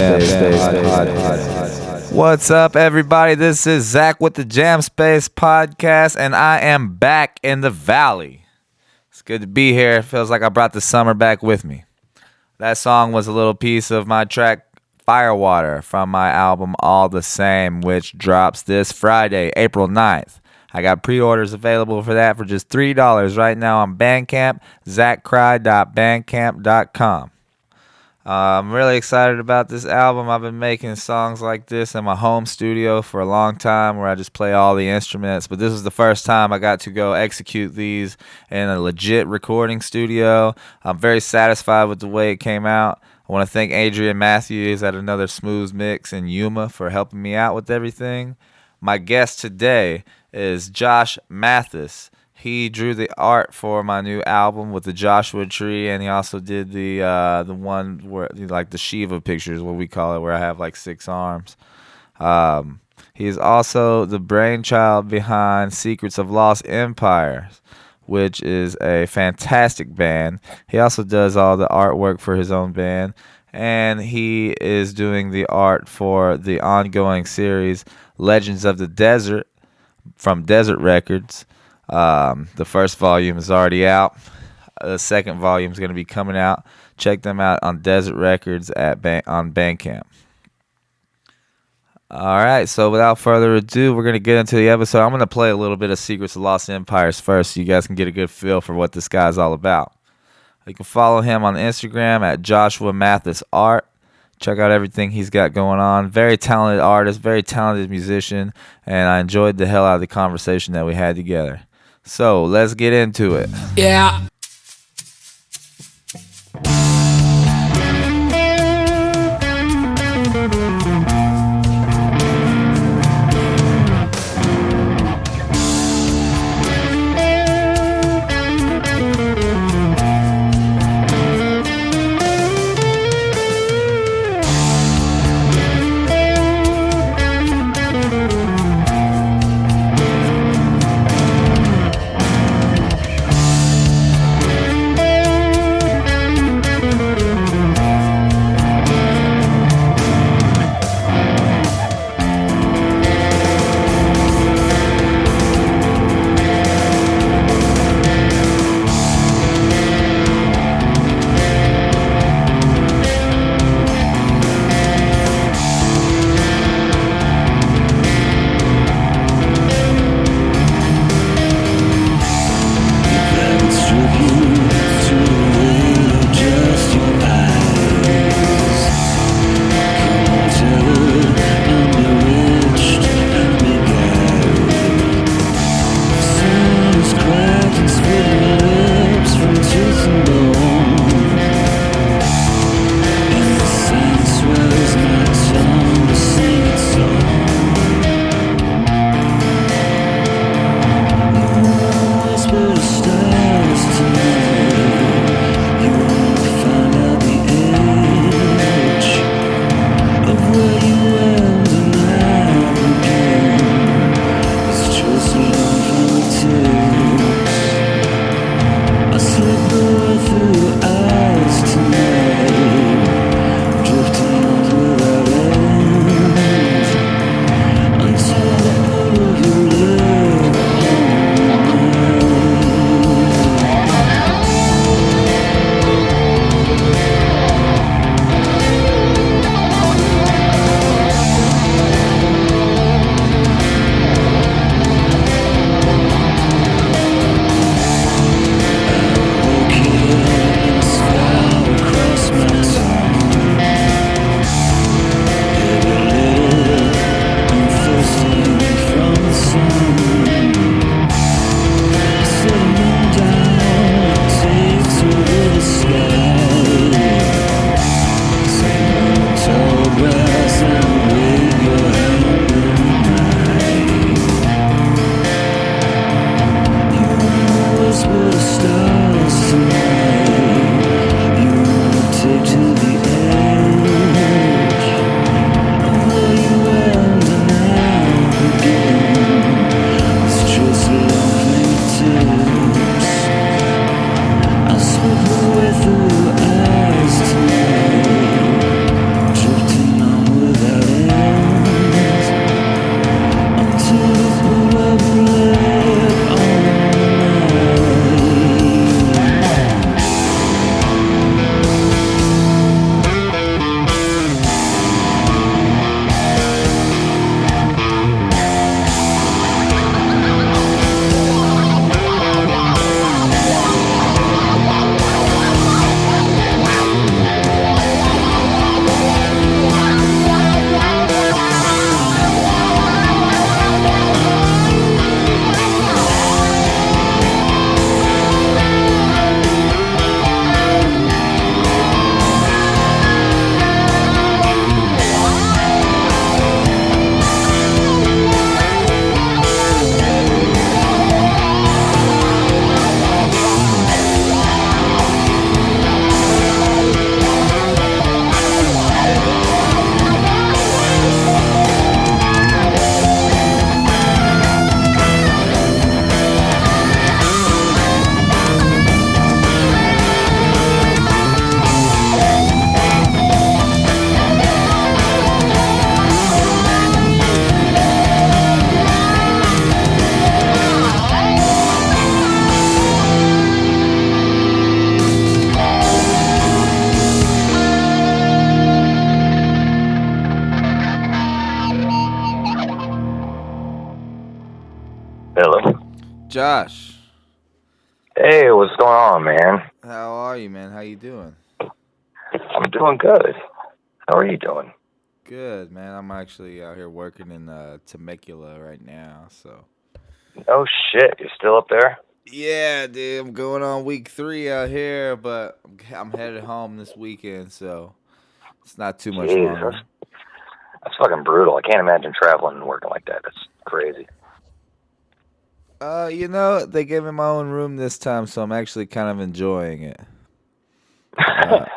Podcast. What's up, everybody? This is Zach with the Jam Space Podcast, and I am back in the Valley. It's good to be here. It feels like I brought the summer back with me. That song was a little piece of my track Firewater from my album All the Same, which drops this Friday, April 9th. I got pre-orders available for that for just $3 right now on Bandcamp, zachcry.bandcamp.com. I'm really excited about this album. I've been making songs like this in my home studio for a long time where I just play all the instruments, but this is the first time I got to go execute these in a legit recording studio. I'm very satisfied with the way it came out. I want to thank Adrian Mathus at Another Smooth Mix in Yuma for helping me out with everything. My guest today is Josh Mathus. He drew the art for my new album with the Joshua tree, and he also did the one where like the Shiva pictures, what we call it, where I have like 6 arms. He is also the brainchild behind Secrets of Lost Empires, which is a fantastic band. He also does all the artwork for his own band, and he is doing the art for the ongoing series Legends of the Desert from Desert Records. The first volume is already out. The second volume is going to be coming out. Check them out on Desert Records on Bandcamp. All right, so without further ado, we're going to get into the episode. I'm going to play a little bit of Secrets of Lost Empires first so you guys can get a good feel for what this guy's all about. You can follow him on Instagram at Joshua Mathus Art. Check out everything he's got going on. Very talented artist, very talented musician, and I enjoyed the hell out of the conversation that we had together. So, let's get into it. Yeah. Josh. Hey, what's going on, man? How are you, man? How you doing? I'm doing good. How are you doing? Good, man. I'm actually out here working in Temecula right now, so. Oh shit, you're still up there? Yeah, dude. I'm going on week 3 out here, but I'm headed home this weekend, so it's not too much Jeez, longer. that's fucking brutal. I can't imagine traveling and working like that. That's crazy. They gave me my own room this time, so I'm actually kind of enjoying it. That's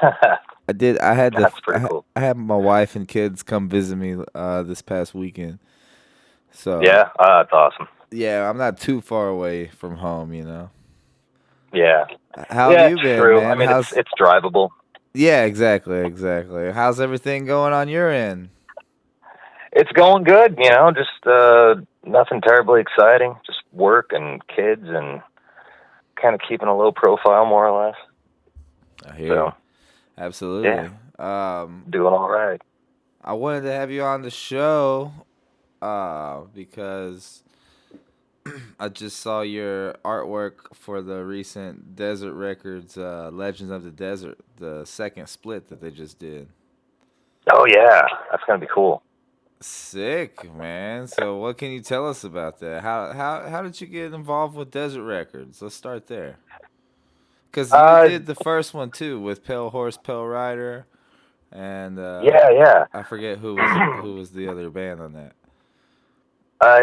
pretty cool. I had my wife and kids come visit me this past weekend. So Yeah, that's awesome. yeah, I'm not too far away from home, Yeah. How Yeah, have you it's been, true. I man? mean, it's drivable. Yeah, exactly. How's everything going on your end? It's going good, just nothing terribly exciting. Just work and kids and kind of keeping a low profile, more or less. I hear you. Absolutely. Yeah, doing all right. I wanted to have you on the show because I just saw your artwork for the recent Desert Records Legends of the Desert, the second split that they just did. Oh yeah, that's gonna be cool. Sick, man. So what can you tell us about that? How did you get involved with Desert Records? Let's start there. Because you did the first one too with Pale Horse, Pale Rider, and yeah. I forget who was the other band on that.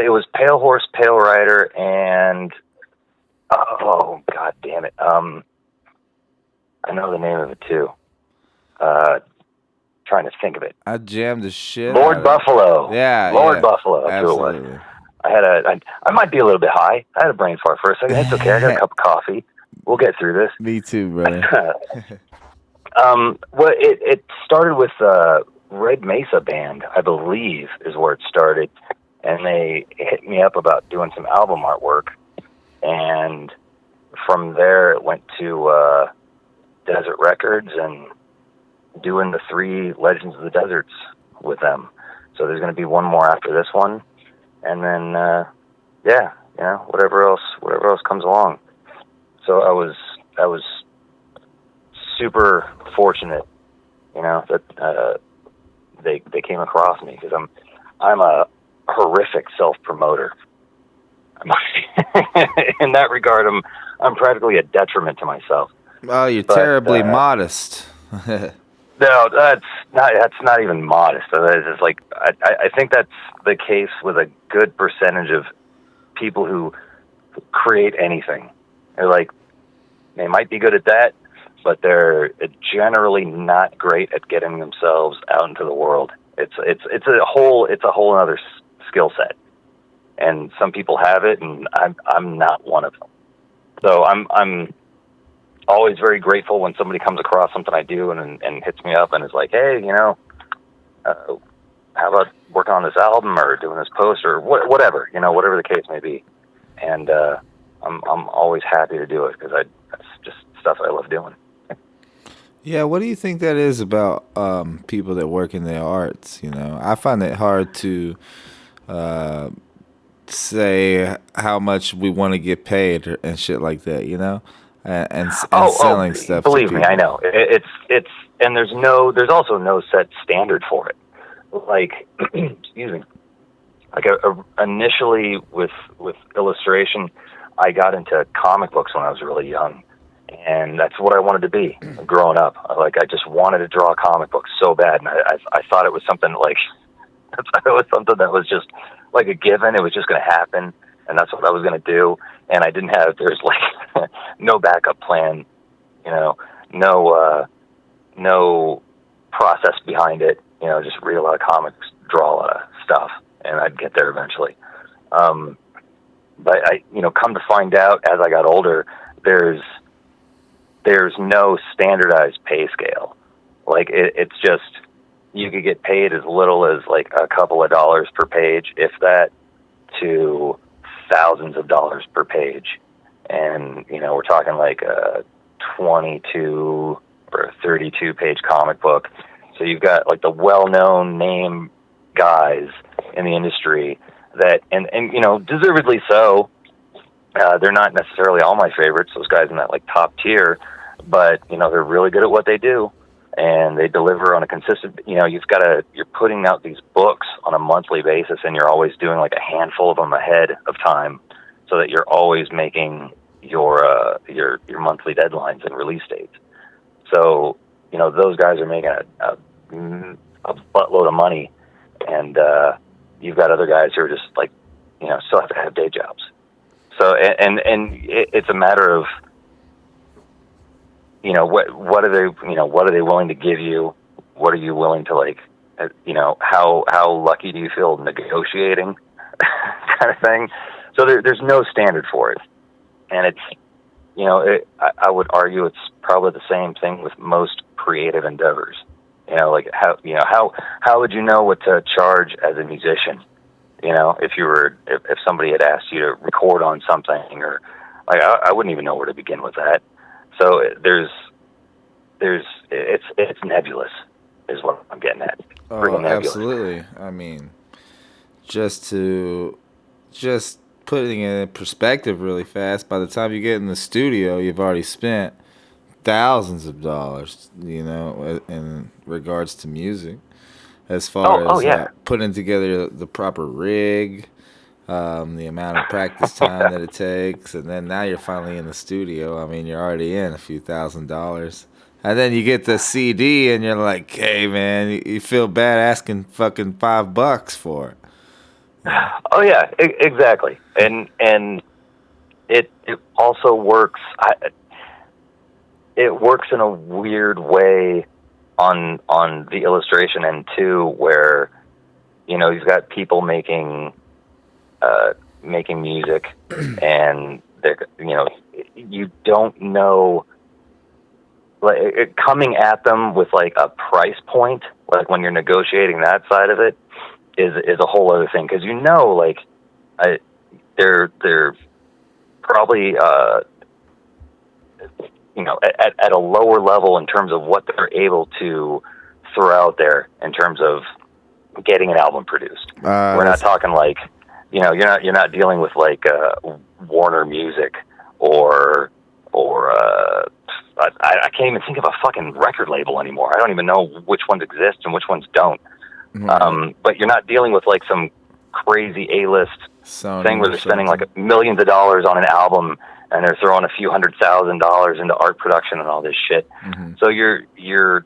It was Pale Horse, Pale Rider, and oh god damn it, I know the name of it too. Trying to think of it. I jammed the shit. Lord Buffalo. Yeah, Lord Buffalo. That's absolutely. who it was. I might be a little bit high. I had a brain fart for a second. It's okay. I got a cup of coffee. We'll get through this. Me too, brother. Well, it started with Red Mesa Band, I believe, is where it started, and they hit me up about doing some album artwork, and from there it went to Desert Records and doing the 3 Legends of the Deserts with them. So there's going to be one more after this one, and then whatever else comes along. So I was super fortunate, that they came across me, because I'm a horrific self-promoter. In that regard, I'm practically a detriment to myself. Oh, you're terribly modest. No, that's not even modest. It's just like I think that's the case with a good percentage of people who create anything. They're like, they might be good at that, but they're generally not great at getting themselves out into the world. It's a whole other skill set, and some people have it, and I'm not one of them. So I'm always very grateful when somebody comes across something I do and hits me up and is like, hey, how about working on this album or doing this post or whatever the case may be. And I'm always happy to do it, because that's just stuff I love doing. Yeah, what do you think that is about people that work in the arts? I find it hard to say how much we want to get paid and shit like that, and selling stuff. Believe me, I know it's and there's also no set standard for it. Like, excuse me. Like initially with illustration, I got into comic books when I was really young, and that's what I wanted to be growing up. Like, I just wanted to draw comic books so bad, and I thought it was something like that was just like a given. It was just going to happen, and that's what I was going to do. And I didn't have, there's like no backup plan, no process behind it. Just read a lot of comics, draw a lot of stuff, and I'd get there eventually. But I, come to find out as I got older, there's no standardized pay scale. Like, it's just, you could get paid as little as like a couple of dollars per page, if that, to thousands of dollars per page. And, we're talking like a 22 or a 32 page comic book. So you've got like the well-known name guys in the industry that, and deservedly so, They're not necessarily all my favorites, those guys in that like top tier, but they're really good at what they do, and they deliver on a consistent. You're putting out these books on a monthly basis, and you're always doing like a handful of them ahead of time, so that you're always making your monthly deadlines and release dates. So those guys are making a buttload of money, and you've got other guys who are just like still have to have day jobs. So and it's a matter of what are they willing to give you? What are you willing to like? How lucky do you feel negotiating, kind of thing. So there's no standard for it, and it's I would argue it's probably the same thing with most creative endeavors. Like how would you know what to charge as a musician? If somebody had asked you to record on something, or like I wouldn't even know where to begin with that. So it's nebulous, is what I'm getting at. Oh, absolutely. I mean, just putting it in perspective really fast. By the time you get in the studio, you've already spent thousands of dollars. In regards to music. As far as putting together the proper rig, the amount of practice time that it takes, and then now you're finally in the studio. I mean, you're already in a few $1,000s. And then you get the CD, and you're like, hey, man, you feel bad asking fucking $5 for it. Oh, yeah, exactly. And it also works. It works in a weird way on the illustration end too, where you've got people making music, and they're you don't know, like, coming at them with like a price point, like when you're negotiating that side of it is a whole other thing, because like they're probably at a lower level in terms of what they're able to throw out there in terms of getting an album produced. We're not talking like, you're not dealing with like Warner Music or I can't even think of a fucking record label anymore. I don't even know which ones exist and which ones don't. Right. But you're not dealing with like some crazy A-list thing where they're spending like millions of dollars on an album, and they're throwing a few $100,000 into art production and all this shit. Mm-hmm. So you're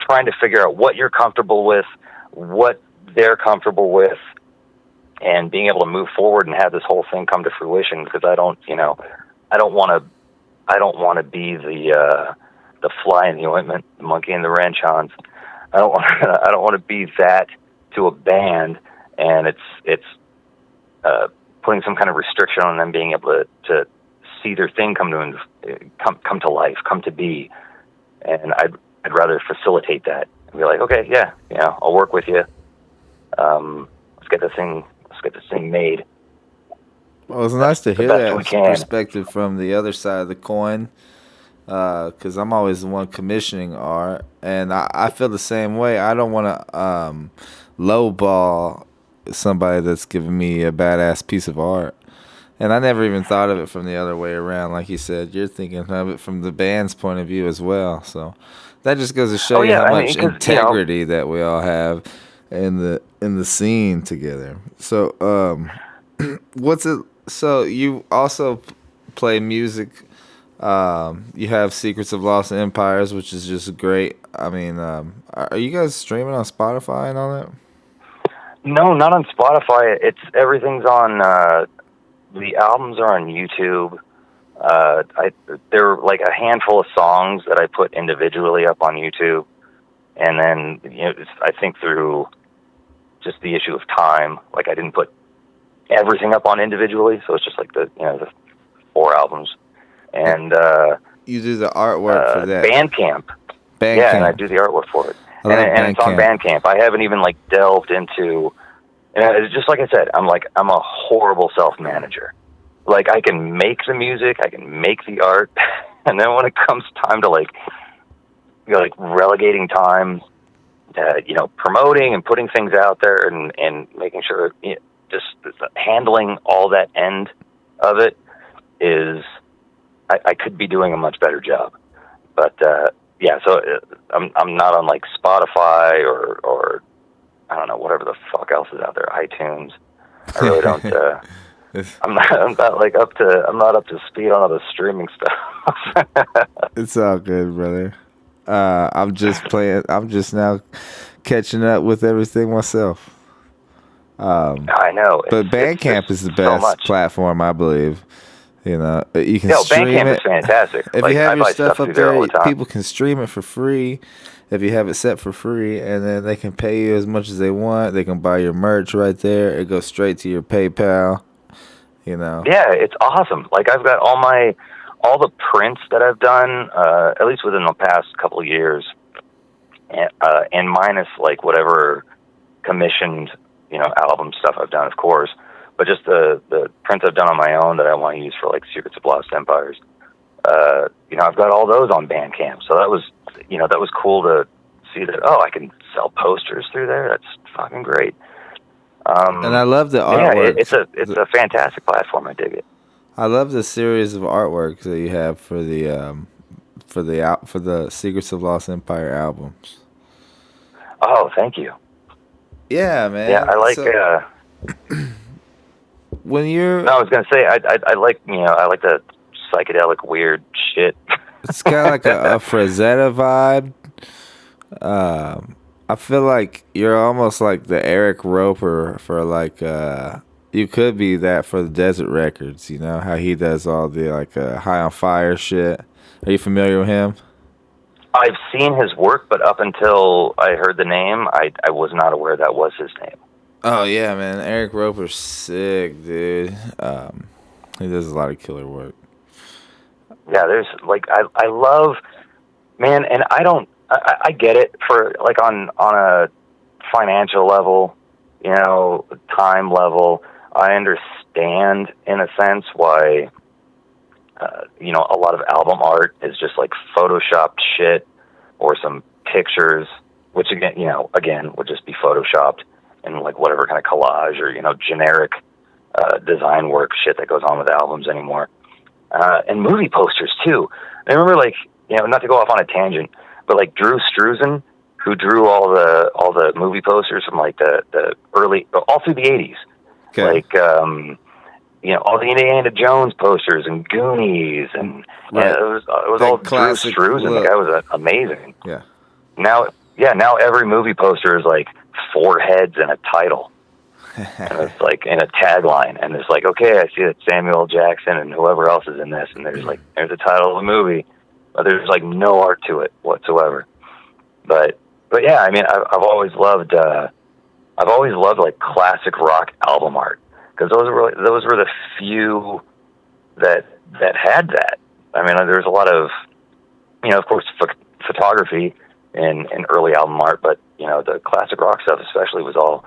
trying to figure out what you're comfortable with, what they're comfortable with, and being able to move forward and have this whole thing come to fruition. Because I don't want to be the fly in the ointment, the monkey in the wrench, Hans. I don't want to be that to a band, and it's putting some kind of restriction on them being able to see their thing come to life, come to be. And I'd rather facilitate that and be like, okay, yeah, I'll work with you. Let's get this thing made. Well, it's nice to hear that perspective from the other side of the coin, because I'm always the one commissioning art, and I feel the same way. I don't want to lowball somebody that's giving me a badass piece of art. And I never even thought of it from the other way around. Like you said, you're thinking of it from the band's point of view as well. So that just goes to show you how much integrity that we all have in the scene together. So what's it? So you also play music. You have Secrets of Lost Empires, which is just great. I mean, are you guys streaming on Spotify and all that? No, not on Spotify. Everything's on. The albums are on YouTube. There are like a handful of songs that I put individually up on YouTube, and then I think through just the issue of time, like I didn't put everything up on individually, so it's just like the 4 albums. And you do the artwork for that. Bandcamp. Yeah, and I do the artwork for it. And it's on Bandcamp. I haven't even like delved into. It's just like I said, I'm a horrible self-manager. Like, I can make the music, I can make the art, and then when it comes time to like relegating time, promoting and putting things out there and making sure just handling all that end of it is, I could be doing a much better job. But yeah, so I'm not on like Spotify or I don't know, whatever the fuck else is out there, iTunes. I really don't. I'm not up to speed on all the streaming stuff. It's all good, brother. I'm just now catching up with everything myself. I know, but Bandcamp is the best platform, I believe. You know, you can stream Bandcamp it. is fantastic. If like, you have I your buy stuff up through there, all the time. people can stream it for free. If you have it set for free, and then they can pay you as much as they want. They can buy your merch right there. It goes straight to your PayPal. You know. Yeah, it's awesome. Like, I've got all the prints that I've done, at least within the past couple of years, and minus like whatever commissioned, album stuff I've done, of course, but just the prints I've done on my own that I want to use for like Secrets of Lost Empires. I've got all those on Bandcamp, so that was cool to see that. Oh, I can sell posters through there. That's fucking great. And I love the artwork. Yeah, it's a fantastic platform. I dig it. I love the series of artwork that you have for the Secrets of Lost Empire albums. Oh, thank you. Yeah, man. Yeah, I like. When you're, no, I was gonna say I like the psychedelic weird shit. It's kind of like a Frazetta vibe. I feel like you're almost like the Eric Roper for like you could be that for the Desert Records. You know how he does all the like High on Fire shit. Are you familiar with him? I've seen his work, but up until I heard the name, I was not aware that was his name. Oh yeah, man, Eric Roper's sick, dude. He does a lot of killer work. Yeah, there's like I love, man, and I get it for like on a financial level, time level. I understand in a sense why a lot of album art is just like photoshopped shit or some pictures, which again would just be photoshopped and like whatever kind of collage or generic design work shit that goes on with albums anymore. And movie posters too. I remember, like, not to go off on a tangent, but like Drew Struzan, who drew all the movie posters from like the early, all through the 80s. Okay. Like, all the Indiana Jones posters and Goonies, and right. It was all Drew Struzan. The guy was amazing. Yeah. Now every movie poster is like 4 heads and a title. And it's like in a tagline, and it's like, okay, I see that Samuel Jackson and whoever else is in this, and there's the title of the movie, but there's like no art to it whatsoever. But yeah, I mean, I've always loved like classic rock album art, because those were the few that had that. I mean, there's a lot of, of course, photography in early album art, but the classic rock stuff especially was all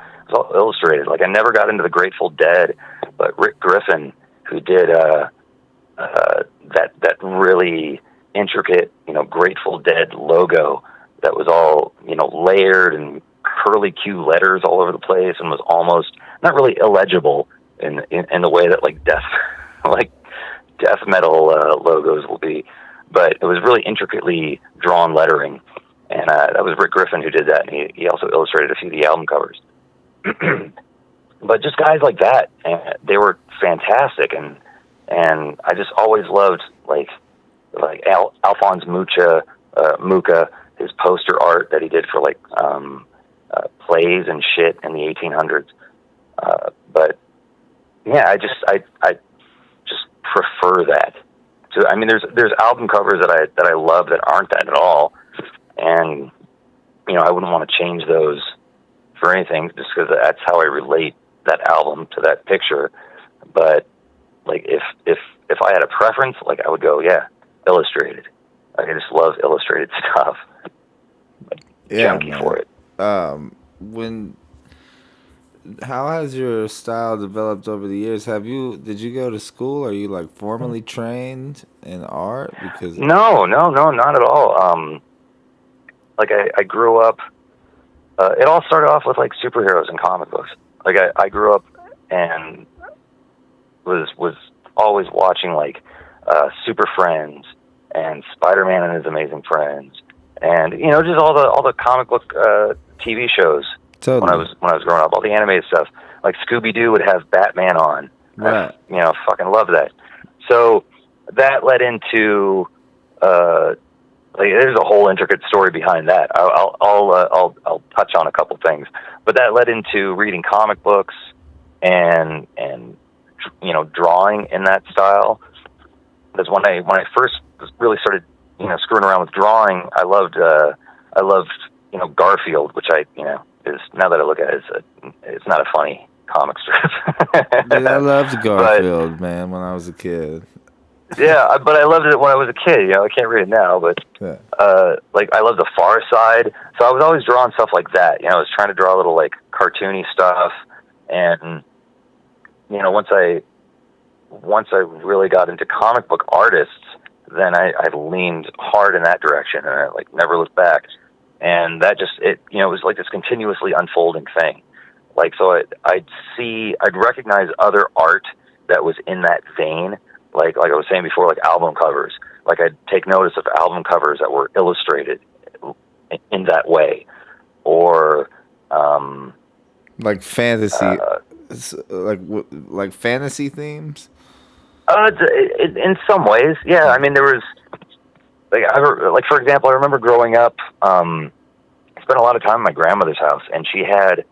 illustrated. Like, I never got into the Grateful Dead, but Rick Griffin, who did that really intricate Grateful Dead logo that was all layered and curly Q letters all over the place, and was almost not really illegible in the way that like death metal logos will be, but it was really intricately drawn lettering. And that was Rick Griffin who did that, and he also illustrated a few of the album covers. But just guys like that, and they were fantastic, and I just always loved like Alphonse Mucha, his poster art that he did for like plays and shit in the 1800s. But yeah, I just prefer that. So I mean, there's album covers that I love that aren't that at all. And, I wouldn't want to change those for anything, just because that's how I relate that album to that picture. But like, if I had a preference, like, I would go, yeah, illustrated. Like, I just love illustrated stuff. Junkie for it. How has your style developed over the years? Did you go to school? Are you like formally trained in art? Because no, not at all. Like, I grew up, it all started off with like superheroes and comic books. Like, I grew up and was always watching like Super Friends and Spider-Man and His Amazing Friends, and just all the comic book TV shows. Totally. When I was growing up, all the animated stuff, like Scooby-Doo would have Batman on. Right. Fucking love that. So that led into there's a whole intricate story behind that. I'll touch on a couple things, but that led into reading comic books and drawing in that style. Because when I first really started screwing around with drawing, I loved Garfield, which is, now that I look at it, it's not a funny comic strip. Dude, I loved Garfield, man, when I was a kid. Yeah, but I loved it when I was a kid. I can't read it now, but Yeah. I love the Far Side. So I was always drawing stuff like that. I was trying to draw a little like cartoony stuff, and once I really got into comic book artists, then I leaned hard in that direction, and I never looked back. And that just it was like this continuously unfolding thing. So I'd recognize other art that was in that vein. Like I was saying before, like album covers. Like I'd take notice of album covers that were illustrated in that way, or like fantasy, like fantasy themes. In some ways, yeah. I mean, there was for example, I remember growing up. I spent a lot of time at my grandmother's house, and she had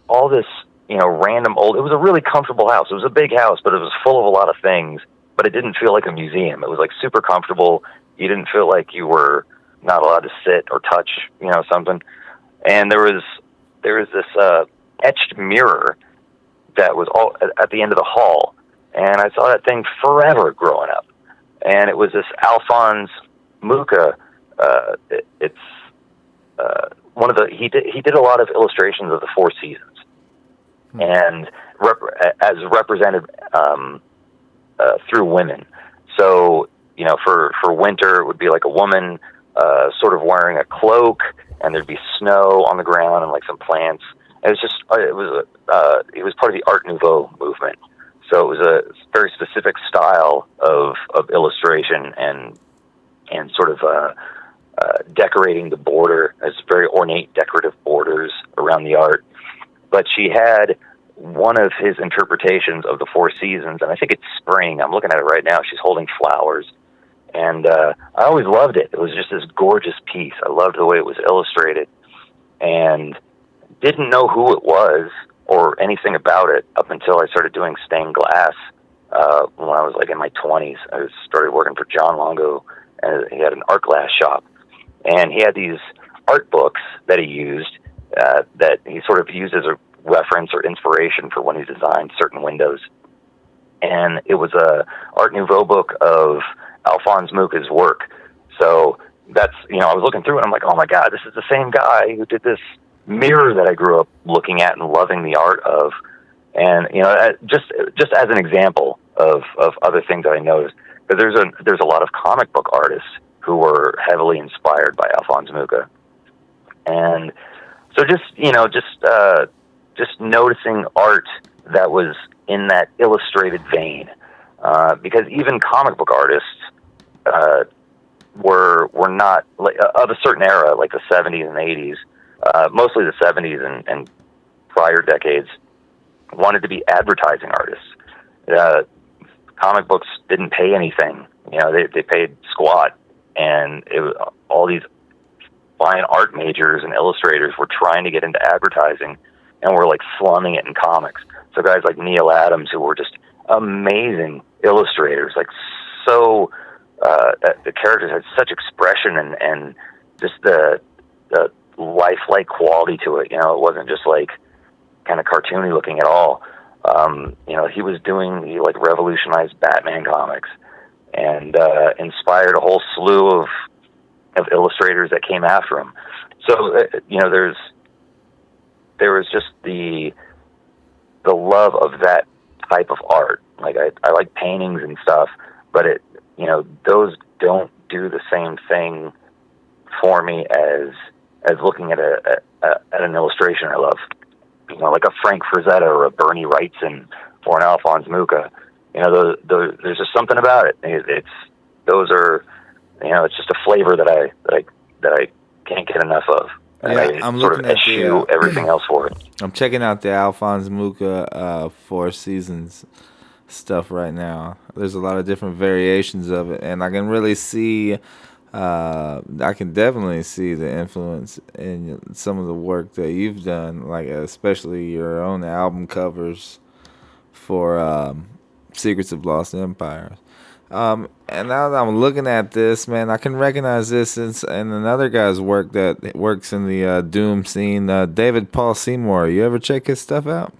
all this random old. It was a really comfortable house. It was a big house, but it was full of a lot of things. But it didn't feel like a museum. It was super comfortable. You didn't feel like you were not allowed to sit or touch, something. And there was this etched mirror that was all at the end of the hall, and I saw that thing forever growing up. And it was this Alphonse Mucha. It's one of the he did a lot of illustrations of the Four Seasons, and as represented. Through women. So, for winter, it would be like a woman sort of wearing a cloak, and there'd be snow on the ground and some plants. And it was part of the Art Nouveau movement. So it was a very specific style of illustration and sort of decorating the border as very ornate decorative borders around the art. But she had one of his interpretations of the Four Seasons, and I think it's spring. I'm looking at it right now. She's holding flowers, and I always loved it. It was just this gorgeous piece. I loved the way it was illustrated, and didn't know who it was or anything about it up until I started doing stained glass when I was in my 20s. I started working for John Longo, and he had an art glass shop, and he had these art books that he used that he sort of used as a reference or inspiration for when he designed certain windows. And it was a Art Nouveau book of Alphonse Mucha's work. So that's, I was looking through it, and I'm like, oh my God, this is the same guy who did this mirror that I grew up looking at and loving the art of. And, just as an example of other things that I noticed, because there's a lot of comic book artists who were heavily inspired by Alphonse Mucha. And so just noticing art that was in that illustrated vein, because even comic book artists were not of a certain era, like the 70s and 80s, mostly the 70s and prior decades, wanted to be advertising artists. Comic books didn't pay anything, they paid squat, and it was all these fine art majors and illustrators were trying to get into advertising, and we're slumming it in comics. So guys like Neil Adams, who were just amazing illustrators, the characters had such expression and just the lifelike quality to it. It wasn't just kind of cartoony looking at all. He revolutionized Batman comics and inspired a whole slew of illustrators that came after him. So there was just the love of that type of art. I like paintings and stuff, but those don't do the same thing for me as looking at an illustration I love. Like a Frank Frazetta or a Bernie Wrightson for an Alphonse Mucha. Those, there's just something about it. Those are, it's just a flavor that I can't get enough of. And Yeah, I I'm sort of looking at eschew the. everything else for it. I'm checking out the Alphonse Mucha Four Seasons stuff right now. There's a lot of different variations of it, and I can really see. I can definitely see the influence in some of the work that you've done, like especially your own album covers for Secrets of Lost Empires. And now that I'm looking at this, man, I can recognize this in another guy's work that works in the Doom scene, David Paul Seymour. You ever check his stuff out?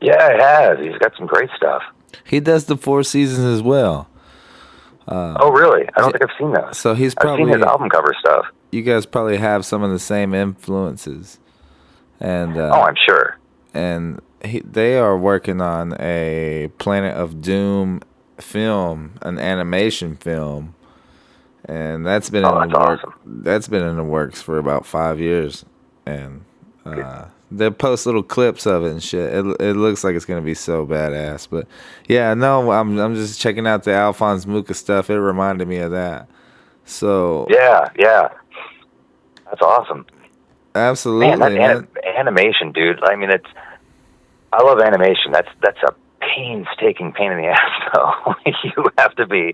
Yeah, I have. He's got some great stuff. He does the Four Seasons as well. Oh, really? I don't think I've seen those. So he's I've seen probably, his album cover stuff. you guys probably have some of the same influences. And Oh, I'm sure. and they are working on a Planet of Doom film, an animation film, and that's been in the work. Awesome. That's been in the works for about 5 years, and they post little clips of it and shit. It looks like it's gonna be so badass. But yeah, no, I'm just checking out the Alphonse Mucha stuff. It reminded me of that. So Yeah, that's awesome. absolutely, Man, animation, dude. I mean, I love animation. That's a painstaking pain in the ass, though. you have to be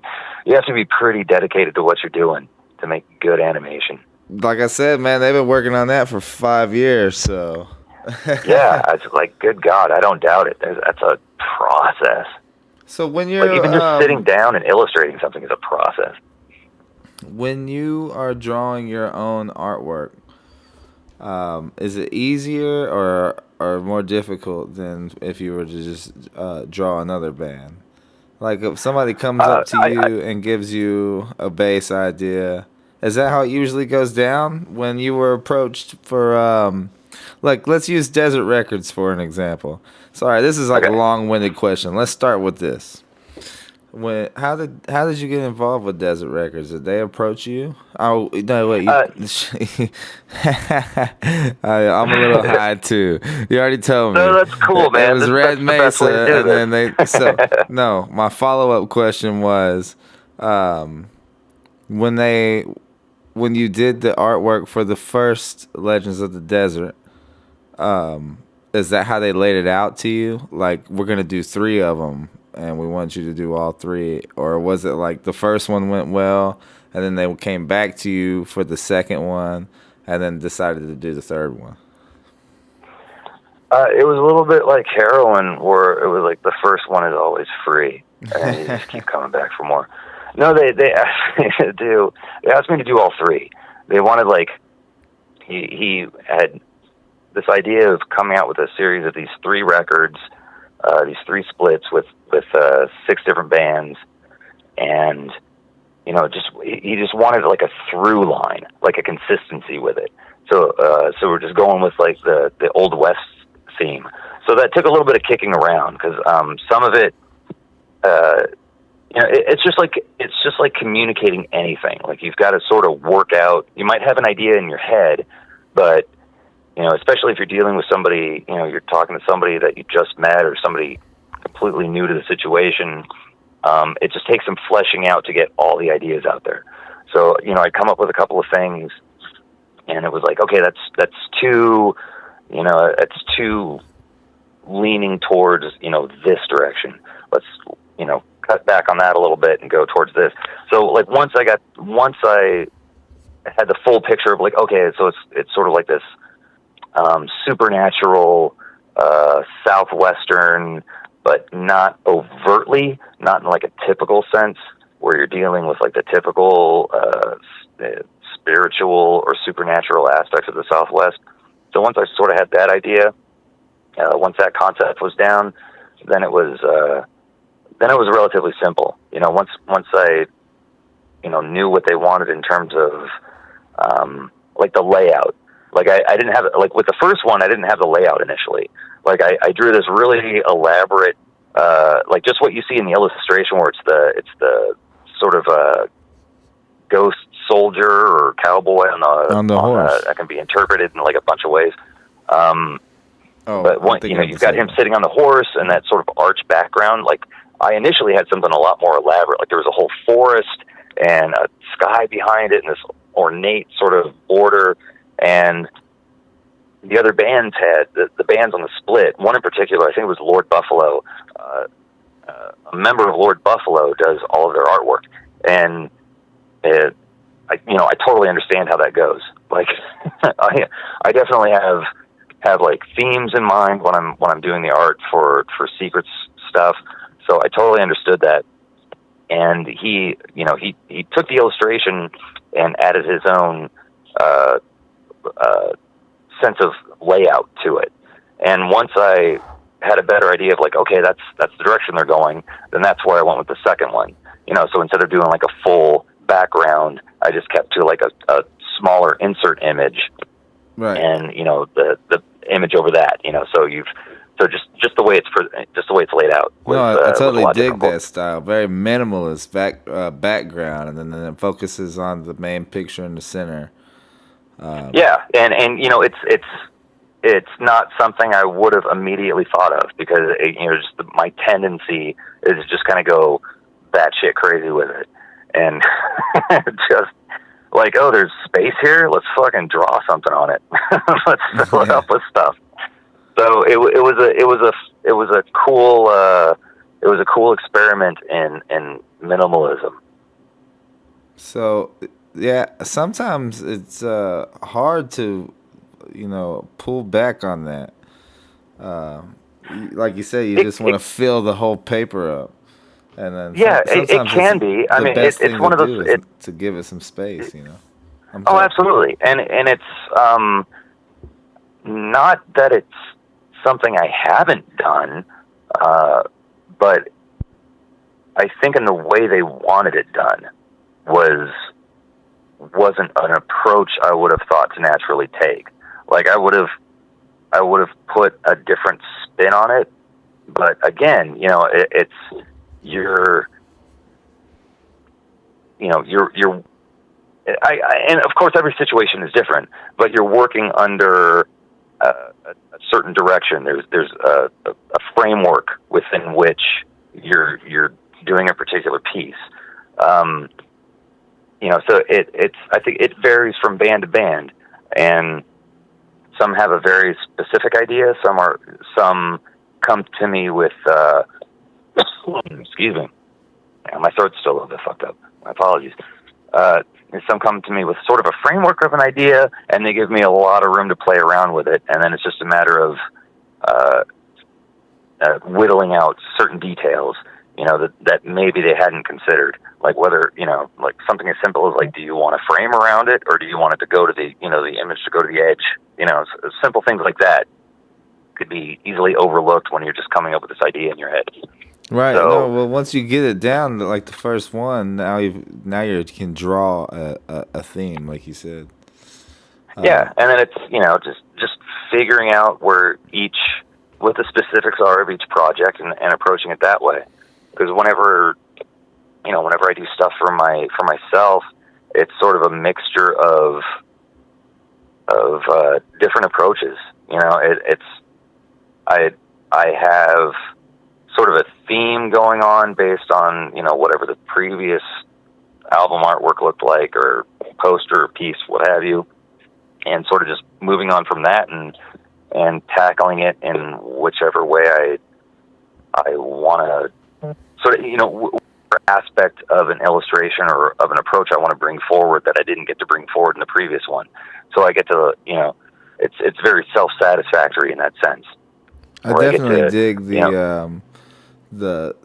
pretty dedicated to what you're doing to make good animation. Like I said, man, they've been working on that for 5 years. So Yeah, it's like, good God, I don't doubt it. That's a process. So when you're Like, even just sitting down and illustrating something is a process. when you are drawing your own artwork, is it easier or more difficult than if you were to just draw another band? Like if somebody comes up to you and gives you a bass idea, is that how it usually goes down when you were approached for like let's use Desert Records for an example. Sorry, this is like a long-winded question. Let's start with this. How did you get involved with Desert Records? Did they approach you? Oh no, wait. I'm a little high too. You already told me. No, that's cool, man. It was Red Mesa, and then they. So no, my follow-up question was, when you did the artwork for the first Legends of the Desert, is that how they laid it out to you? Like, we're gonna do 3 of them, and we want you to do all 3, or was it like the first one went well, and then they came back to you for the second one, and then decided to do the third one? It was a little bit like heroin, where it was like the first one is always free, and you just keep coming back for more. No, they asked me to do. They asked me to do all 3. They wanted, like, he had this idea of coming out with a series of these 3 records, these 3 splits with 6 different bands, and he just wanted like a through line, like a consistency with it. So we're just going with like the Old West theme. So that took a little bit of kicking around, because some of it, it's just like communicating anything. Like, you've got to sort of work out. You might have an idea in your head, but especially if you're dealing with somebody, you're talking to somebody that you just met or somebody completely new to the situation. It just takes some fleshing out to get all the ideas out there. So, I'd come up with a couple of things, and it was like, okay, that's too, it's too leaning towards, this direction. Let's, cut back on that a little bit and go towards this. So, like, once I had the full picture of, like, okay, so it's sort of like this supernatural, southwestern, but not overtly, not in like a typical sense where you're dealing with like the typical spiritual or supernatural aspects of the Southwest. So once I sort of had that idea, once that concept was down, then it was relatively simple. Once I knew what they wanted in terms of like the layout. Like, I didn't have, like, with the first one, I didn't have the layout initially. Like, I drew this really elaborate, like just what you see in the illustration, where it's the sort of ghost soldier or cowboy on the horse. That can be interpreted in like a bunch of ways. Oh, But I'm you thinking know, of the you've got him second. sitting on the horse and that sort of arch background. Like, I initially had something a lot more elaborate. Like, there was a whole forest and a sky behind it and this ornate sort of border. And the other bands had, the bands on the split, one in particular, I think it was Lord Buffalo. A member of Lord Buffalo does all of their artwork. And I totally understand how that goes. Like, I definitely have like themes in mind when I'm doing the art for Secrets stuff. So I totally understood that. And he took the illustration and added his own sense of layout to it. And once I had a better idea of like, okay, that's the direction they're going, then that's where I went with the second one. You know, so instead of doing like a full background, I just kept to like a smaller insert image, Right. and you know the image over that. You know, so just the way it's laid out. No, I totally dig different. that style. Very minimalist background, and then it focuses on the main picture in the center. Yeah, and you know, it's not something I would have immediately thought of, because my tendency is just kind of go batshit crazy with it, and just like, oh, there's space here, let's fucking draw something on it. Let's fill it up with stuff. So it was a cool experiment in minimalism. So yeah, sometimes it's hard to, pull back on that. Like you say, you just want to fill the whole paper up, and then it can be. I mean, it's one of those. To give it some space, Oh, absolutely, and it's not that it's something I haven't done, but I think in the way they wanted it done wasn't an approach I would have thought to naturally take. Like, I would have put a different spin on it, but again, and of course every situation is different, but you're working under a certain direction. There's a framework within which you're doing a particular piece. So I think it varies from band to band, and some have a very specific idea. Some come to me with excuse me, my throat's still a little bit fucked up. My apologies. Some come to me with sort of a framework of an idea, and they give me a lot of room to play around with it, and then it's just a matter of whittling out certain details, that maybe they hadn't considered. Like whether, like something as simple as like, do you want a frame around it, or do you want it to go to the image to go to the edge? Simple things like that could be easily overlooked when you're just coming up with this idea in your head. Right. So, no, well, once you get it down to like the first one, now you can draw a theme, like you said. Yeah, and then it's just figuring out what the specifics are of each project and approaching it that way. Because whenever I do stuff for myself, it's sort of a mixture of different approaches. I have sort of a theme going on based on whatever the previous album artwork looked like, or poster or piece, what have you, and sort of just moving on from that and tackling it in whichever way I want to sort of aspect of an illustration or of an approach I want to bring forward that I didn't get to bring forward in the previous one. So I get to it's very self-satisfactory in that sense. I definitely dig the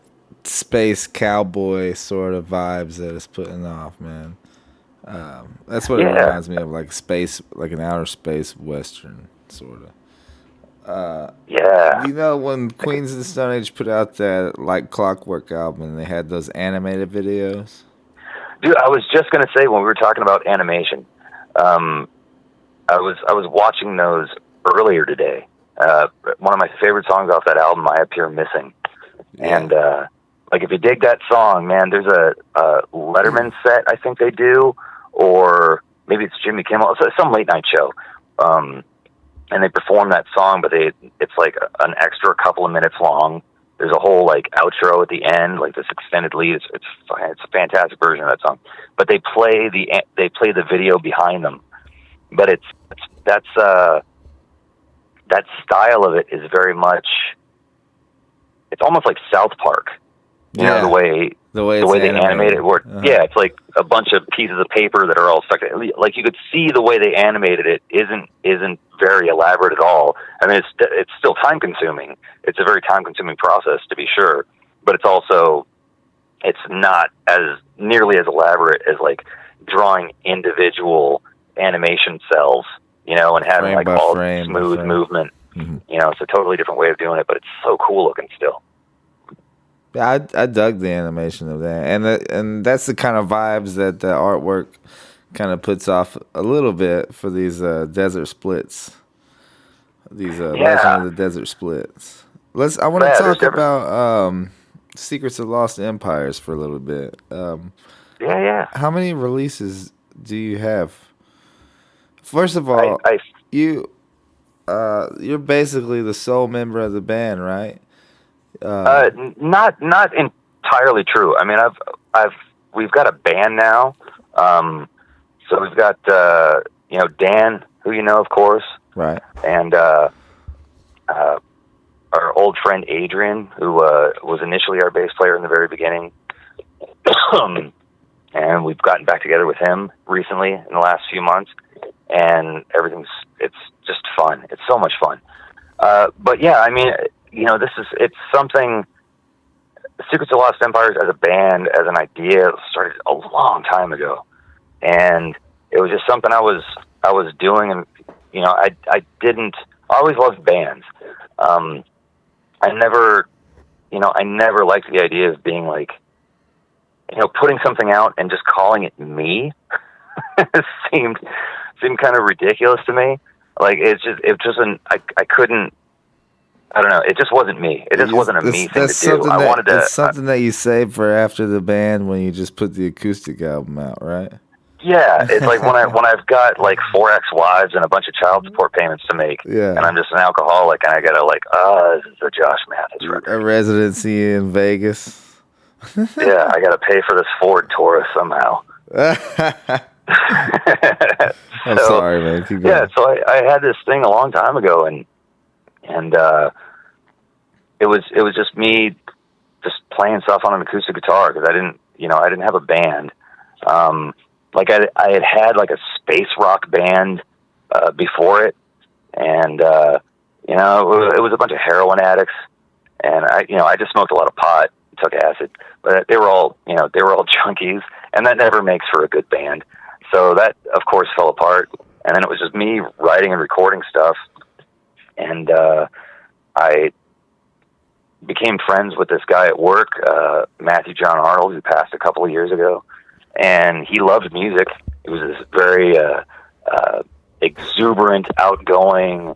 space cowboy sort of vibes that it's putting off, man. That's what it reminds me of, like space, like an outer space western sort of. When Queens of the Stone Age put out that Like Clockwork album, and they had those animated videos. Dude, I was just gonna say, when we were talking about animation, I was watching those earlier today. One of my favorite songs off that album, "I Appear Missing," and like, if you dig that song, man, there's a Letterman set I think they do, or maybe it's Jimmy Kimmel. It's some late night show. and they perform that song, but it's like an extra couple of minutes long. There's a whole like outro at the end, like this extended lead. It's a fantastic version of that song. But they play the video behind them. But that style of it is very much. It's almost like South Park. You know, the way they animate it. Where, yeah, it's like a bunch of pieces of paper that are all stuck. Like you could see the way they animated it isn't very elaborate at all. I mean, it's still time consuming. It's a very time consuming process, to be sure, but it's not as nearly as elaborate as like drawing individual animation cells, you know, and having like all smooth movement. Mm-hmm. You know, it's a totally different way of doing it, but it's so cool looking still. Yeah, I dug the animation of that, and that's the kind of vibes that the artwork kind of puts off a little bit for these desert splits, Legend of the Desert Splits. I want to talk about Secrets of Lost Empires for a little bit. Yeah. How many releases do you have? First of all, you're basically the sole member of the band, right? Not entirely true. I mean, we've got a band now. So we've got, Dan, who you know, of course. Right. And, our old friend Adrian, who, was initially our bass player in the very beginning. And we've gotten back together with him recently in the last few months, and it's just fun. It's so much fun. But yeah, I mean, you know, it's something. Secrets of Lost Empires as a band, as an idea, started a long time ago, and it was just something I was doing, and you know, I always loved bands. I never liked the idea of being like, you know, putting something out and just calling it me. seemed kind of ridiculous to me. Like I couldn't. I don't know. It just wasn't me. It just wasn't a me thing to do. It's something that you save for after the band when you just put the acoustic album out, right? Yeah, it's like when I've got like 4 ex-wives and a bunch of child support payments to make, and I'm just an alcoholic, and I gotta like, this is a Josh Mathus record. A residency in Vegas. Yeah, I gotta pay for this Ford Taurus somehow. I'm sorry, man. Keep going. Yeah, so I had this thing a long time ago, and it was just me just playing stuff on an acoustic guitar because I didn't have a band. Like I had like a space rock band before it, and it was a bunch of heroin addicts, and I just smoked a lot of pot, took acid, but they were all junkies, and that never makes for a good band. So that of course fell apart, and then it was just me writing and recording stuff, and I became friends with this guy at work, Matthew John Arnold, who passed a couple of years ago. And he loved music. He was this very exuberant, outgoing,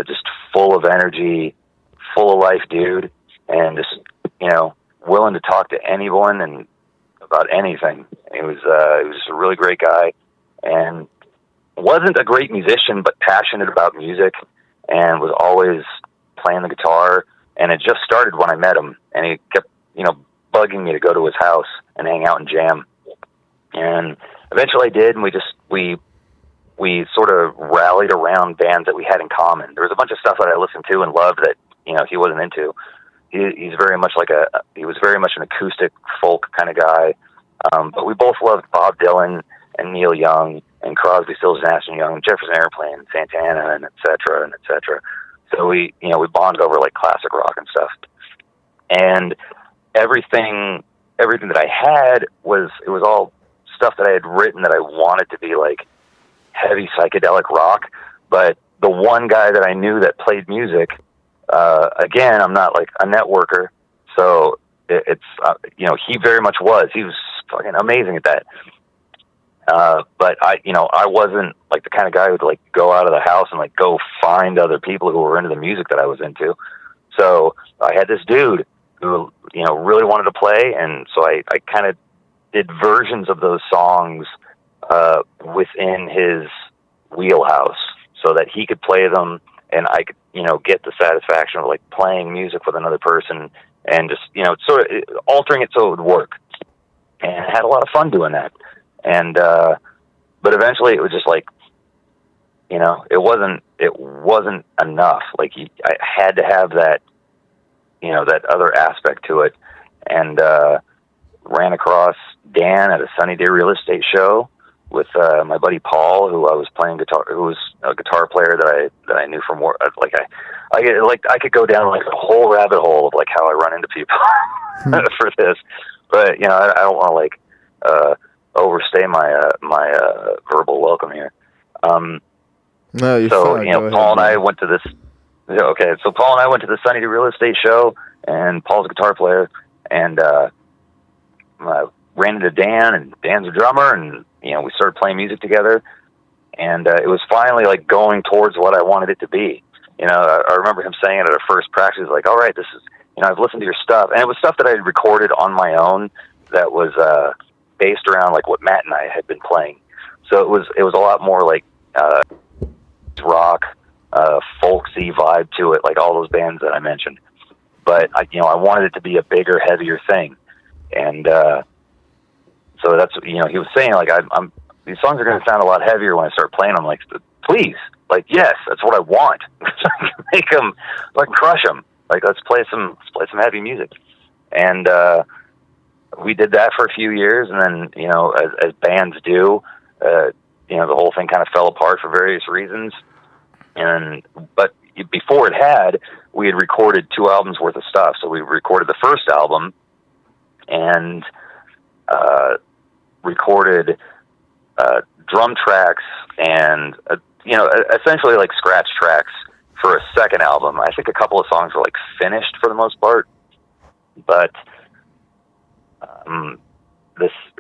just full of energy, full of life dude, and just, willing to talk to anyone and about anything. He was just a really great guy, and wasn't a great musician, but passionate about music, and was always playing the guitar. And it just started when I met him, and he kept, bugging me to go to his house and hang out and jam. And eventually I did, and we sort of rallied around bands that we had in common. There was a bunch of stuff that I listened to and loved that, he wasn't into. He was very much an acoustic folk kind of guy. But we both loved Bob Dylan and Neil Young and Crosby, Stills, Nash and Young, Jefferson Airplane, Santana, and et cetera, and et cetera. So we bonded over like classic rock and stuff. And everything that I had was all stuff that I had written that I wanted to be like heavy psychedelic rock. But the one guy that I knew that played music, again, I'm not like a networker, so it's he very much was. He was fucking amazing at that. But I wasn't like the kind of guy who would like go out of the house and like go find other people who were into the music that I was into. So I had this dude who, really wanted to play. And so I kind of did versions of those songs, within his wheelhouse. so that he could play them and I could, get the satisfaction of like playing music with another person and just, sort of altering it so it would work. And I had a lot of fun doing that. And, but eventually it was just like, it wasn't enough. Like I had to have that, that other aspect to it. And, ran across Dan at a Sunny Day Real Estate show with my buddy Paul, who I was playing guitar, who was a guitar player that I knew from work. Like I could go down like a whole rabbit hole of like how I run into people for this, but I don't want to like overstay my verbal welcome here. No, you're so fine. Paul and I went to this. Okay, so Paul and I went to the Sunny Day Real Estate show, and Paul's a guitar player, and I ran into Dan, and Dan's a drummer, and we started playing music together, and it was finally like going towards what I wanted it to be. I remember him saying it at our first practice, like, "All right, this is I've listened to your stuff," and it was stuff that I had recorded on my own that was based around like what Matt and I had been playing. So it was a lot more like rock, folksy vibe to it, like all those bands that I mentioned. But I wanted it to be a bigger, heavier thing. And so that's he was saying like I'm these songs are going to sound a lot heavier when I start playing them. Like, please, like, yes, that's what I want. Make them, like, crush them. Like, let's play some heavy music. And we did that for a few years, and then as bands do, the whole thing kind of fell apart for various reasons. But before it had, we had recorded 2 albums worth of stuff. So we recorded the first album and recorded drum tracks and essentially like scratch tracks for a second album. I think a couple of songs were like finished for the most part, but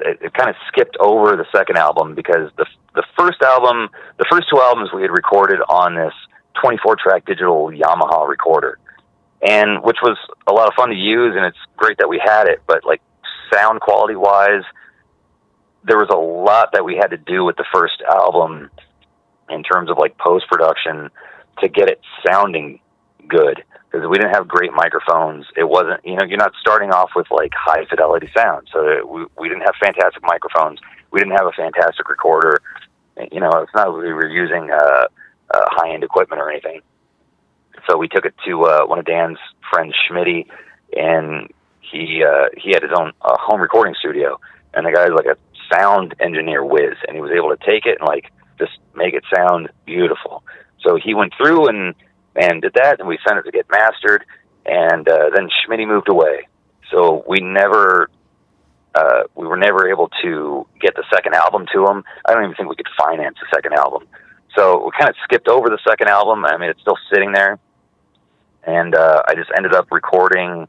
it kind of skipped over the second album because the first 2 albums we had recorded on this 24-track digital Yamaha recorder, and which was a lot of fun to use, and it's great that we had it, but like sound quality wise, there was a lot that we had to do with the first album in terms of like post-production to get it sounding good, because we didn't have great microphones. It wasn't, you're not starting off with like high fidelity sound. So we didn't have fantastic microphones. We didn't have a fantastic recorder. It's not like we were using high-end equipment or anything. So we took it to one of Dan's friends, Schmitty, and he had his own home recording studio, and the guy's like a sound engineer whiz, and he was able to take it and like just make it sound beautiful. So he went through and did that, and we sent it to get mastered, and then Schmitty moved away. So we were never able to get the second album to him. I don't even think we could finance the second album. So we kind of skipped over the second album. I mean, it's still sitting there. And I just ended up recording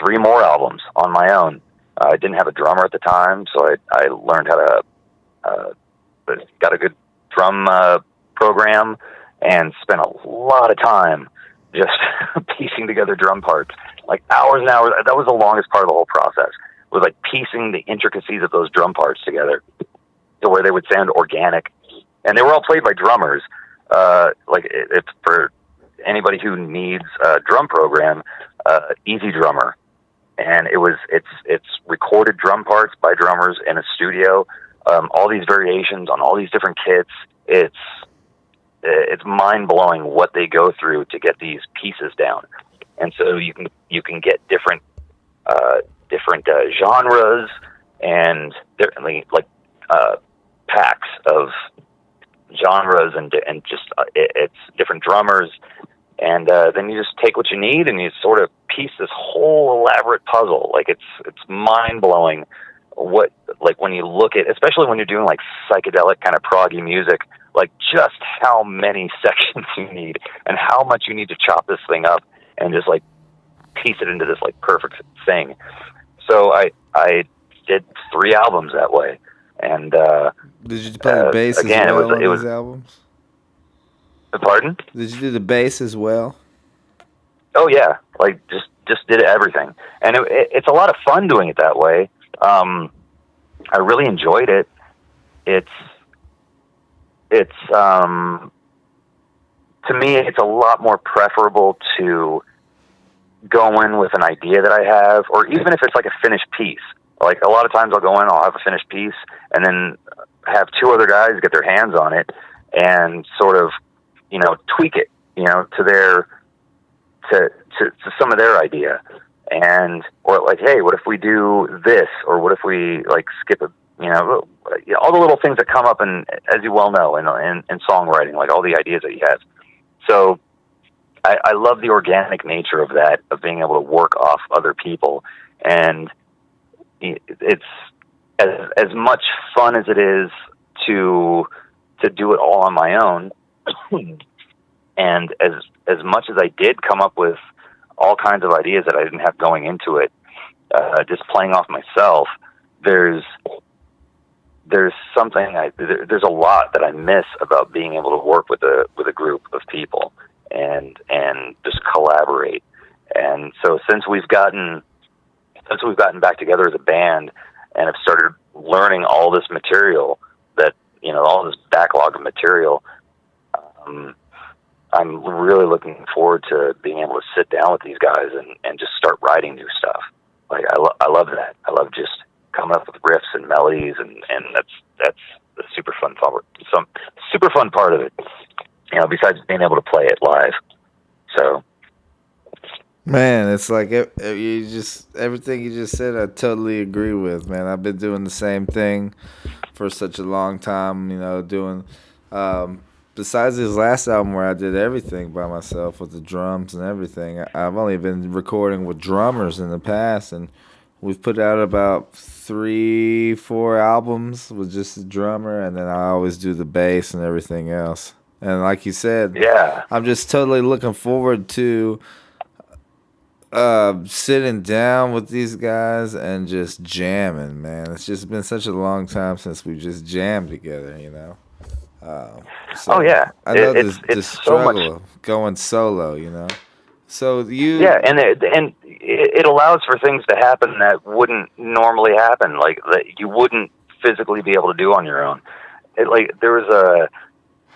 3 more albums on my own. I didn't have a drummer at the time, so I learned how to, got a good drum program, and spent a lot of time just piecing together drum parts, like hours and hours. That was the longest part of the whole process, was like piecing the intricacies of those drum parts together to where they would sound organic. And they were all played by drummers. Like it's for anybody who needs a drum program, Easy Drummer. And it's recorded drum parts by drummers in a studio. All these variations on all these different kits. It's mind blowing what they go through to get these pieces down. And so you can get different genres and differently like packs of genres and just it's different drummers, and then you just take what you need and you sort of piece this whole elaborate puzzle. Like it's mind blowing what, like when you look at, especially when you're doing like psychedelic kind of proggy music, like just how many sections you need and how much you need to chop this thing up and just like piece it into this like perfect thing. So I did 3 albums that way. And did you play the bass again, as well it was on these albums? Pardon? Did you do the bass as well? Oh yeah, like just did everything, and it's a lot of fun doing it that way. I really enjoyed it. It's to me, it's a lot more preferable to go in with an idea that I have, or even if it's like a finished piece. Like a lot of times I'll go in, I'll have a finished piece, and then have two other guys get their hands on it and sort of, tweak it, to some of their idea. And, or like, hey, what if we do this? Or what if we like skip a, all the little things that come up, and as you well know, in songwriting, like all the ideas that you have. So I love the organic nature of that, of being able to work off other people. And it's as much fun as it is to do it all on my own. And as much as I did come up with all kinds of ideas that I didn't have going into it, just playing off myself, there's something there's a lot that I miss about being able to work with a group of people and just collaborate. And so since we've gotten back together as a band and have started learning all this material, that all this backlog of material, I'm really looking forward to being able to sit down with these guys and just start writing new stuff. Like I love that. I love just coming up with riffs and melodies, and that's the super fun part of it. Besides being able to play it live. So, man, it's like everything you just said, I totally agree with, man. I've been doing the same thing for such a long time, doing, besides this last album where I did everything by myself with the drums and everything, I've only been recording with drummers in the past, and we've put out about 3-4 albums with just the drummer, and then I always do the bass and everything else. And like you said, yeah, I'm just totally looking forward to sitting down with these guys and just jamming, man. It's just been such a long time since we just jammed together, So oh yeah, I know it's the struggle of going solo, So and it allows for things to happen that wouldn't normally happen, like that you wouldn't physically be able to do on your own.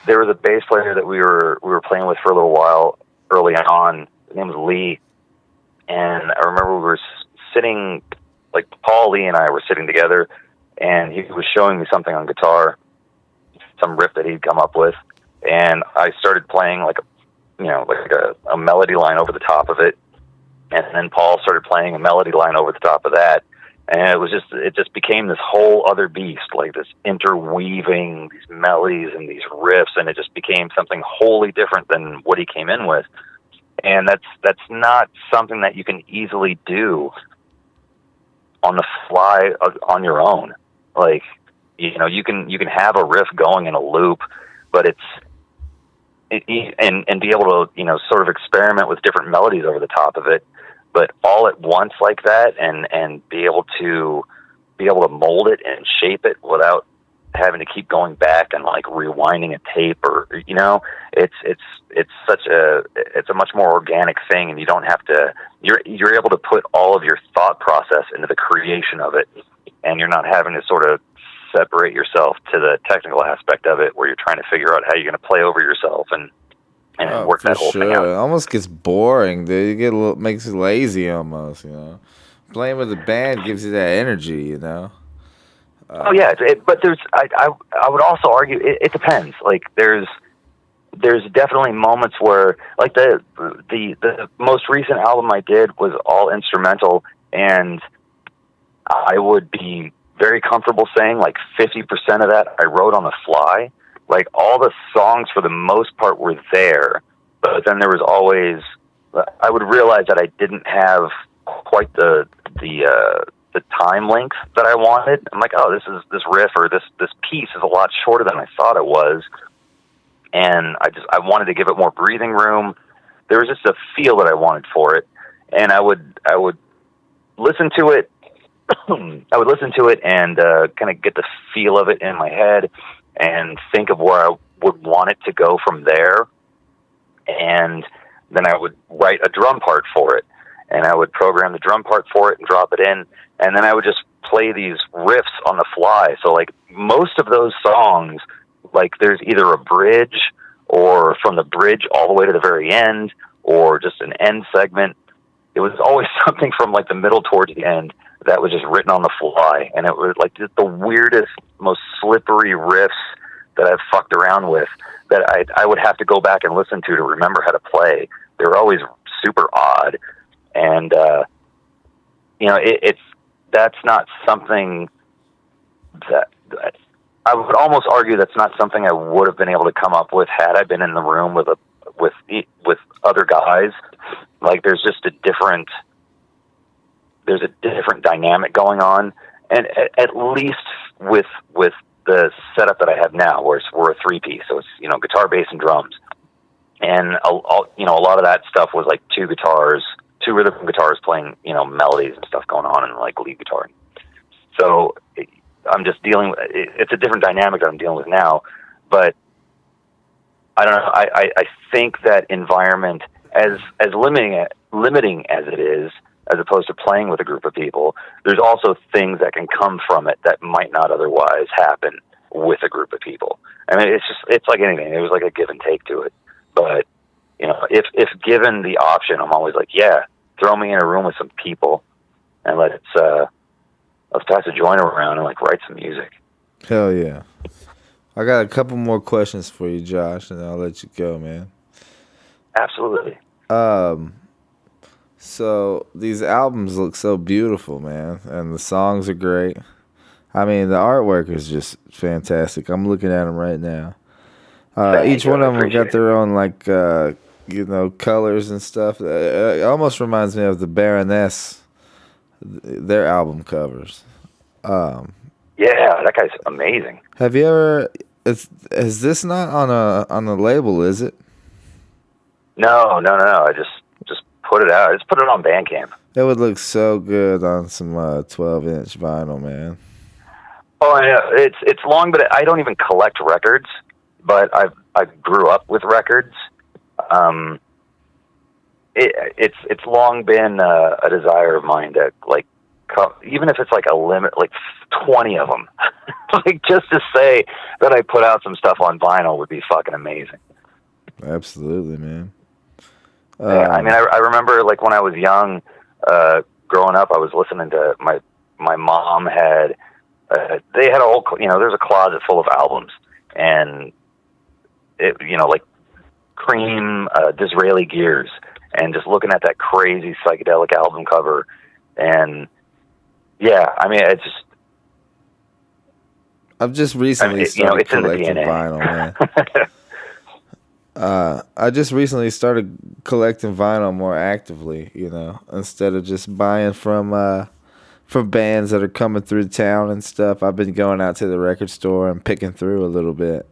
There was a bass player that we were playing with for a little while early on. His name was Lee, and I remember we were sitting, like Paul, Lee, and I were sitting together, and he was showing me something on guitar, some riff that he'd come up with, and I started playing like a melody line over the top of it, and then Paul started playing a melody line over the top of that, and it just became this whole other beast, like this interweaving these melodies and these riffs, and it just became something wholly different than what he came in with. And that's not something that you can easily do on the fly on your own. Like, you can have a riff going in a loop, but and be able to, sort of experiment with different melodies over the top of it, but all at once like that, and be able to mold it and shape it without having to keep going back and like rewinding a tape, or it's a much more organic thing, and you don't have to, you're able to put all of your thought process into the creation of it, and you're not having to sort of separate yourself to the technical aspect of it, where you're trying to figure out how you're going to play over yourself and work that whole thing out. It almost gets boring, dude. You get makes you lazy almost, Playing with a band gives you that energy, Oh yeah, but I would also argue it depends. Like there's definitely moments where, like the most recent album I did was all instrumental, and I would be very comfortable saying like 50% of that I wrote on the fly. Like all the songs for the most part were there, but then there was always, I would realize that I didn't have quite the time length that I wanted. I'm like, oh, this riff or this piece is a lot shorter than I thought it was, and I wanted to give it more breathing room. There was just a feel that I wanted for it, and I would listen to it. I would listen to it and kind of get the feel of it in my head and think of where I would want it to go from there. And then I would write a drum part for it, and I would program the drum part for it and drop it in. And then I would just play these riffs on the fly. So like most of those songs, like there's either a bridge or from the bridge all the way to the very end, or just an end segment. It was always something from like the middle towards the end that was just written on the fly, and it was like just the weirdest, most slippery riffs that I've fucked around with that I would have to go back and listen to remember how to play. They were always super odd, and that's not something that I would almost argue that's not something I would have been able to come up with had I been in the room with other guys. Like there's a different dynamic going on, and at least with the setup that I have now, where we're a 3-piece, so it's guitar, bass, and drums, and a lot of that stuff was like 2 guitars, 2 rhythm guitars playing melodies and stuff going on, and like lead guitar. So I'm just dealing with it's a different dynamic that I'm dealing with now, but I don't know. I think that environment, as limiting as it is, as opposed to playing with a group of people, there's also things that can come from it that might not otherwise happen with a group of people. I mean, it's like anything. It was like a give and take to it. But if given the option, I'm always like, yeah, throw me in a room with some people and let's pass a joint around and like write some music. Hell yeah. I got a couple more questions for you, Josh, and I'll let you go, man. Absolutely. So these albums look so beautiful, man, and the songs are great. I mean, the artwork is just fantastic. I'm looking at them right now. Each one of them have got their own, like, colors and stuff. It almost reminds me of the Baroness, their album covers. Yeah, that guy's amazing. Have you ever? Is this not on a label? Is it? No. I just put it out. I just put it on Bandcamp. It would look so good on some 12-inch vinyl, man. Oh, I know. It's long, but I don't even collect records. But I grew up with records. It's long been a desire of mine to like, even if it's like a limit, like 20 of them, like just to say that I put out some stuff on vinyl would be fucking amazing. Absolutely, man. Yeah, I mean, I remember like when I was young, growing up, I was listening to my mom had, they had a whole, there's a closet full of albums, and it, like Cream, Disraeli Gears, and just looking at that crazy psychedelic album cover, and yeah, I mean, it's just. I've just recently started collecting vinyl, man. I just recently started collecting vinyl more actively, instead of just buying from bands that are coming through town and stuff. I've been going out to the record store and picking through a little bit.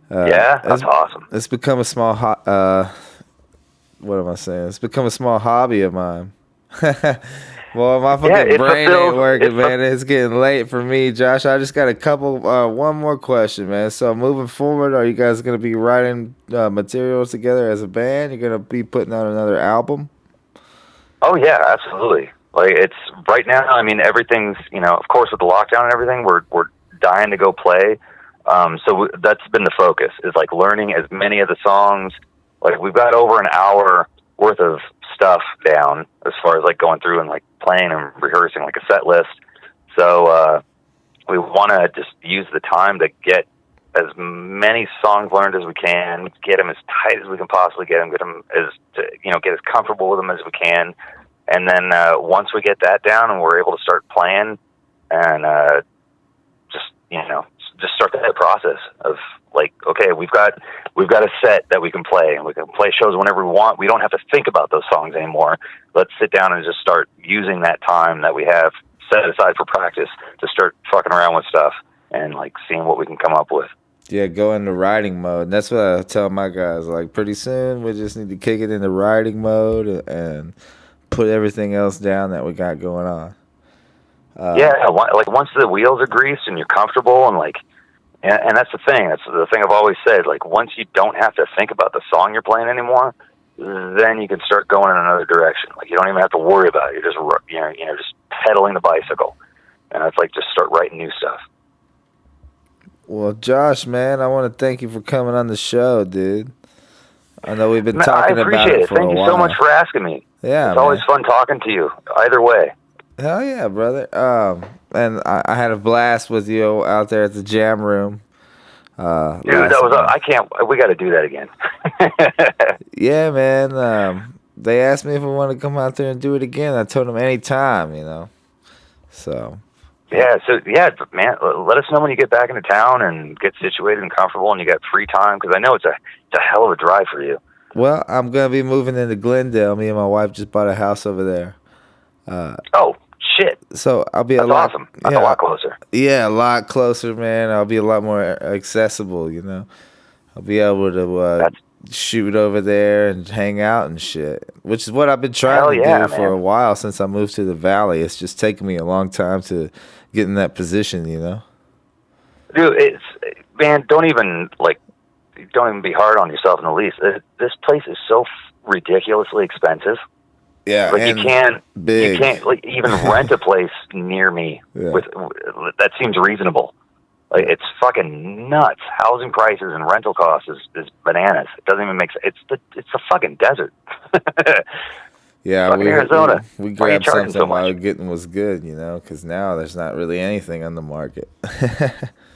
Yeah, that's awesome. It's become a small what am I saying? It's become a small hobby of mine. Well, my fucking brain ain't working, man. It's getting late for me, Josh. I just got one more question, man. So moving forward, are you guys going to be writing materials together as a band? You're going to be putting out another album? Oh, yeah, absolutely. Like, it's right now, I mean, everything's, of course, with the lockdown and everything, we're dying to go play. So that's been the focus, is like learning as many of the songs. Like, we've got over an hour worth of stuff down as far as like going through and like playing and rehearsing like a set list. So we want to just use the time to get as many songs learned as we can, get them as tight as we can possibly get them, get as comfortable with them as we can. And then once we get that down and we're able to start playing and just start that process of like, okay, we've got a set that we can play, and we can play shows whenever we want. We don't have to think about those songs anymore. Let's sit down and just start using that time that we have set aside for practice to start fucking around with stuff and like seeing what we can come up with. Yeah, go into writing mode. And that's what I tell my guys. Like, pretty soon we just need to kick it into writing mode and put everything else down that we got going on. Like once the wheels are greased and you're comfortable and like, and that's the thing. That's the thing I've always said. Like, once you don't have to think about the song you're playing anymore, then you can start going in another direction. Like, you don't even have to worry about it. You're just just pedaling the bicycle, and it's like just start writing new stuff. Well, Josh, man, I want to thank you for coming on the show, dude. I know we've been Man, I talking about appreciate it it. for a Thank you while. so much for asking me. Yeah, It's always man. fun talking to you. Either way. Hell yeah, brother. And I had a blast with you out there at the jam room. Dude, Last that was. night. I can't. We got to do that again. Yeah, man. They asked me if I want to come out there and do it again. I told them anytime, you know. So. Yeah. So yeah, man. Let us know when you get back into town and get situated and comfortable, and you got free time. Because I know it's a hell of a drive for you. Well, I'm gonna be moving into Glendale. Me and my wife just bought a house over there. Oh shit. So I'll be That's a lot. awesome. That's a lot closer. Yeah, a lot closer, man. I'll be a lot more accessible. You know, I'll be able to shoot over there and hang out and shit, which is what I've been trying to do for a while since I moved to the valley. It's just taken me a long time to get in that position, you know. Dude, man. Don't even be hard on yourself in the least. This place is so ridiculously expensive. Yeah, like and you can't even rent a place near me with that seems reasonable. Like it's fucking nuts. Housing prices and rental costs is bananas. It doesn't even make sense. It's the fucking desert. Yeah, Arizona. We grabbed something so while getting was good, you know, because now there's not really anything on the market.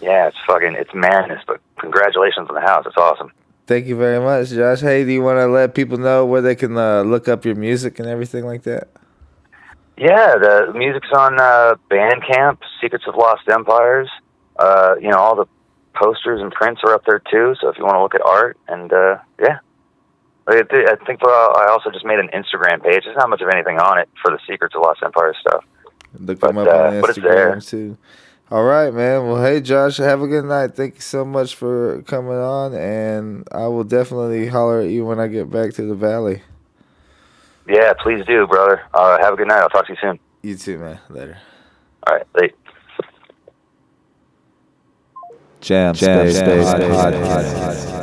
Yeah, it's madness. But congratulations on the house. It's awesome. Thank you very much, Josh. Hey, do you want to let people know where they can look up your music and everything like that? Yeah, the music's on Bandcamp, Secrets of Lost Empires. All the posters and prints are up there too. So if you want to look at art, and yeah, I think I also just made an Instagram page. There's not much of anything on it for the Secrets of Lost Empires stuff. Look them up on but it's there. Instagram too. All right, man. Well, hey, Josh, have a good night. Thank you so much for coming on, and I will definitely holler at you when I get back to the valley. Yeah, please do, brother. Have a good night. I'll talk to you soon. You too, man. Later. All right, late. Jam Space Podcast.